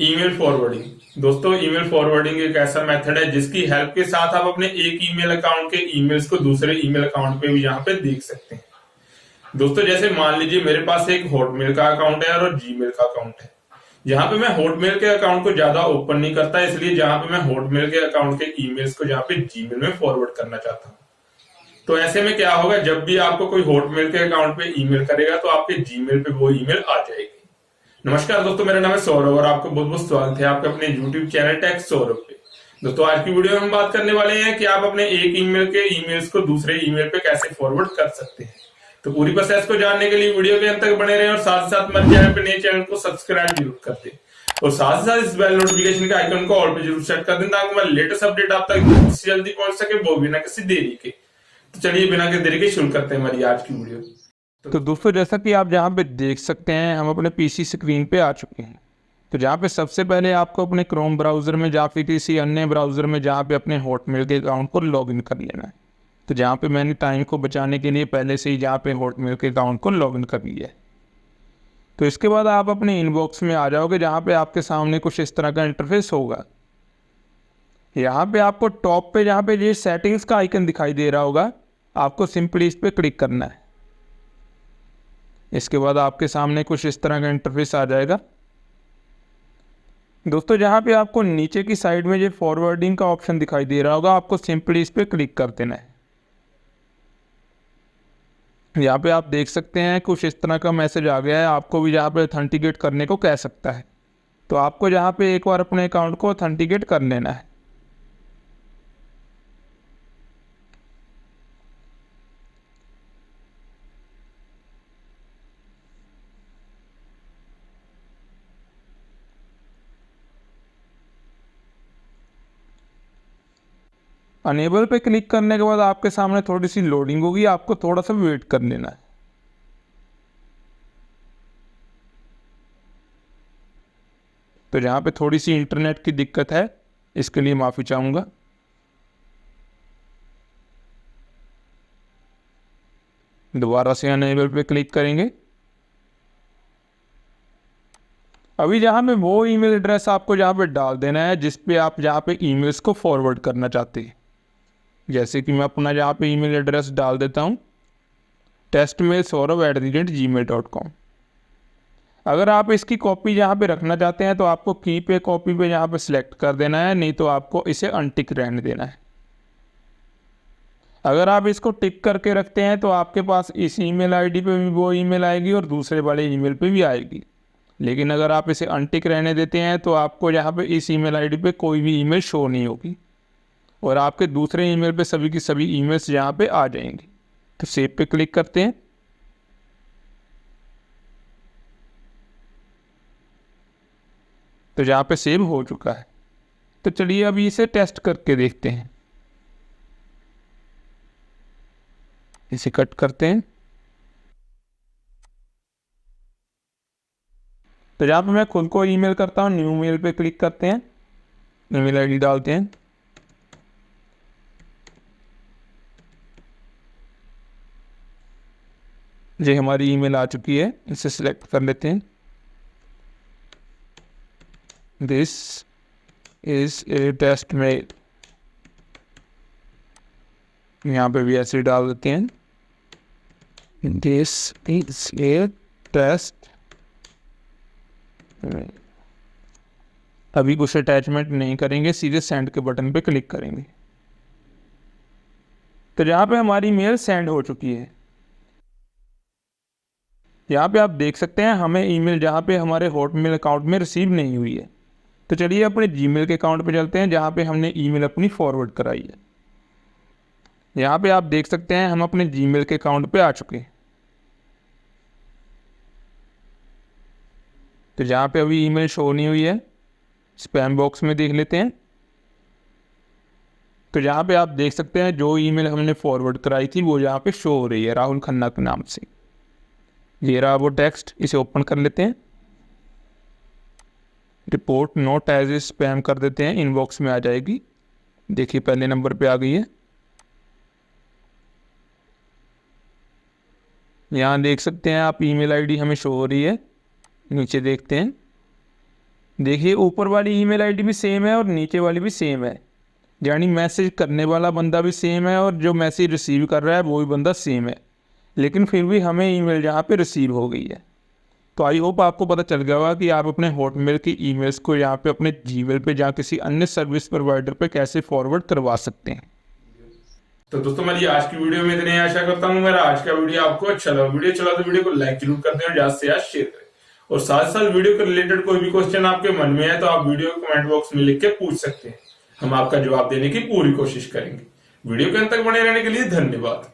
Email forwarding. दोस्तों, email forwarding एक ऐसा मेथड है जिसकी हेल्प के साथ आप अपने एक ईमेल अकाउंट के ईमेल्स को दूसरे ईमेल अकाउंट पे भी यहाँ पे देख सकते हैं। दोस्तों, जैसे मान लीजिए मेरे पास एक हॉटमेल का अकाउंट है और जीमेल का अकाउंट है। जहां पे मैं हॉटमेल के अकाउंट को ज्यादा ओपन नहीं करता, इसलिए जहां पे मैं हॉटमेल के अकाउंट के ईमेल्स को जहां पे जीमेल में फॉरवर्ड करना चाहता हूँ। तो ऐसे में क्या होगा, जब भी आपको कोई हॉटमेल के अकाउंट पे ईमेल करेगा तो आपके जीमेल पे वो ईमेल आ जाएगी। नमस्कार दोस्तों, मेरा नाम है सौरभ और आपको बहुत बहुत स्वागत है आपके अपने YouTube चैनल टेक सौरभ पे। दोस्तों, आज की वीडियो में हम बात करने वाले हैं कि आप अपने एक ईमेल के ईमेल्स को दूसरे ईमेल पे कैसे फॉरवर्ड कर सकते हैं। तो पूरी प्रोसेस को जानने के लिए वीडियो के अंत तक बने रहें और साथ ही साथ हमारे चैनल पे नए चैनल को सब्सक्राइब जरूर कर दें और साथ ही साथ इस बेल नोटिफिकेशन के आइकन को ऑल पे जरूर सेट कर दें ताकि हमारे लेटेस्ट अपडेट आप तक जल्दी पहुंच सके, वो बिना किसी देरी के। तो चलिए बिना किसी देरी के शुरू करते हैं हमारी आज की वीडियो। तो दोस्तों, जैसा कि आप जहाँ पे देख सकते हैं, हम अपने पीसी स्क्रीन पे आ चुके हैं। तो जहाँ पे सबसे पहले आपको अपने क्रोम ब्राउज़र में या फिर किसी अन्य ब्राउज़र में जहाँ पे अपने हॉटमेल के अकाउंट को लॉगिन कर लेना है। तो जहाँ पे मैंने टाइम को बचाने के लिए पहले से ही जहाँ पे हॉटमेल के अकाउंट को लॉगिन कर लिया है। तो इसके बाद आप अपने इनबॉक्स में आ जाओगे जहाँ पे आपके सामने कुछ इस तरह का इंटरफेस होगा। यहाँ पे आपको टॉप पे जहाँ पे ये सेटिंग्स का आइकन दिखाई दे रहा होगा, आपको सिंपली इस पर क्लिक करना है। इसके बाद आपके सामने कुछ इस तरह का इंटरफेस आ जाएगा। दोस्तों, जहाँ पे आपको नीचे की साइड में ये फॉरवर्डिंग का ऑप्शन दिखाई दे रहा होगा, आपको सिंपली इस पर क्लिक कर देना है। यहाँ पे आप देख सकते हैं कुछ इस तरह का मैसेज आ गया है, आपको भी यहाँ पे ऑथेंटिकेट करने को कह सकता है। तो आपको यहाँ पे एक बार अपने अकाउंट को ऑथेंटिकेट कर लेना है। अनेबल पे क्लिक करने के बाद आपके सामने थोड़ी सी लोडिंग होगी, आपको थोड़ा सा वेट कर लेना है। तो जहाँ पे थोड़ी सी इंटरनेट की दिक्कत है, इसके लिए माफ़ी चाहूँगा। दोबारा से अनेबल पे क्लिक करेंगे। अभी जहाँ पे वो ईमेल एड्रेस आपको जहाँ पे डाल देना है जिस पे आप जहाँ पे ईमेल्स को फॉरवर्ड करना चाहते हैं। जैसे कि मैं अपना जहाँ पे ईमेल एड्रेस डाल देता हूँ, testmailsaurav@gmail.com। अगर आप इसकी कॉपी यहाँ पे रखना चाहते हैं तो आपको कीप ए कॉपी पे यहाँ पे सिलेक्ट कर देना है, नहीं तो आपको इसे अनटिक रहने देना है। अगर आप इसको टिक करके रखते हैं तो आपके पास इस ईमेल आईडी पे भी वो ईमेल आएगी और दूसरे वाले ईमेल पे भी आएगी। लेकिन अगर आप इसे अनटिक रहने देते हैं तो आपको यहाँ पे इस ईमेल आईडी पे कोई भी ईमेल शो नहीं होगी और आपके दूसरे ईमेल पे सभी की सभी ईमेल्स यहाँ पे आ जाएंगी। तो सेव पे क्लिक करते हैं। तो यहाँ पे सेव हो चुका है। तो चलिए अभी इसे टेस्ट करके देखते हैं। इसे कट करते हैं। तो जहाँ पे मैं खुद को ईमेल करता हूँ, न्यू मेल पे क्लिक करते हैं, ईमेल आईडी डालते हैं। ये हमारी ईमेल आ चुकी है, इसे सिलेक्ट कर लेते हैं। This is a test mail, यहाँ पे भी ऐसे डाल देते हैं। This is a test. अभी कुछ अटैचमेंट नहीं करेंगे, सीधे सेंड के बटन पे क्लिक करेंगे। तो यहाँ पे हमारी मेल सेंड हो चुकी है। यहाँ पे आप देख सकते हैं हमें ईमेल जहाँ पे हमारे हॉटमेल अकाउंट में रिसीव नहीं हुई है। तो चलिए अपने जीमेल के अकाउंट पे चलते हैं जहाँ पे हमने ईमेल अपनी फॉरवर्ड कराई है। यहाँ पे आप देख सकते हैं हम अपने जीमेल के अकाउंट पे आ चुके हैं। तो जहाँ पे अभी ईमेल शो नहीं हुई है, स्पैम बॉक्स में देख लेते हैं। तो यहाँ पे आप देख सकते हैं जो ईमेल हमने फॉरवर्ड कराई थी वो यहाँ पे शो हो रही है, राहुल खन्ना के नाम से। ये रहा वो टेक्स्ट, इसे ओपन कर लेते हैं। Report not as a spam कर देते हैं, इनबॉक्स में आ जाएगी। देखिए पहले नंबर पे आ गई है। यहाँ देख सकते हैं आप ईमेल आईडी हमें शो हो रही है। नीचे देखते हैं, देखिए ऊपर वाली ईमेल आईडी भी सेम है और नीचे वाली भी सेम है, यानी मैसेज करने वाला बंदा भी सेम है और जो मैसेज रिसीव कर रहा है वो भी बंदा सेम है, लेकिन फिर भी हमें ईमेल यहाँ पे रिसीव हो गई है। तो आई होप आपको पता चल गया होगा कि आप अपने हॉटमेल की ईमेल्स को यहाँ पे अपने जीमेल पे या किसी अन्य सर्विस प्रोवाइडर पे कैसे फॉरवर्ड करवा सकते हैं। तो दोस्तों मेरी आज की वीडियो में इतनी आशा करता हूँ मेरा आज का वीडियो आपको अच्छा लगा। वीडियो चला तो वीडियो को लाइक जरूर कर दें और ज्यादा से ज्यादा शेयर करें, और साथ साथ वीडियो के रिलेटेड कोई भी क्वेश्चन आपके मन में है तो आप वीडियो कमेंट बॉक्स में लिख के पूछ सकते हैं, हम आपका जवाब देने की पूरी कोशिश करेंगे। वीडियो के अंत तक बने रहने के लिए धन्यवाद।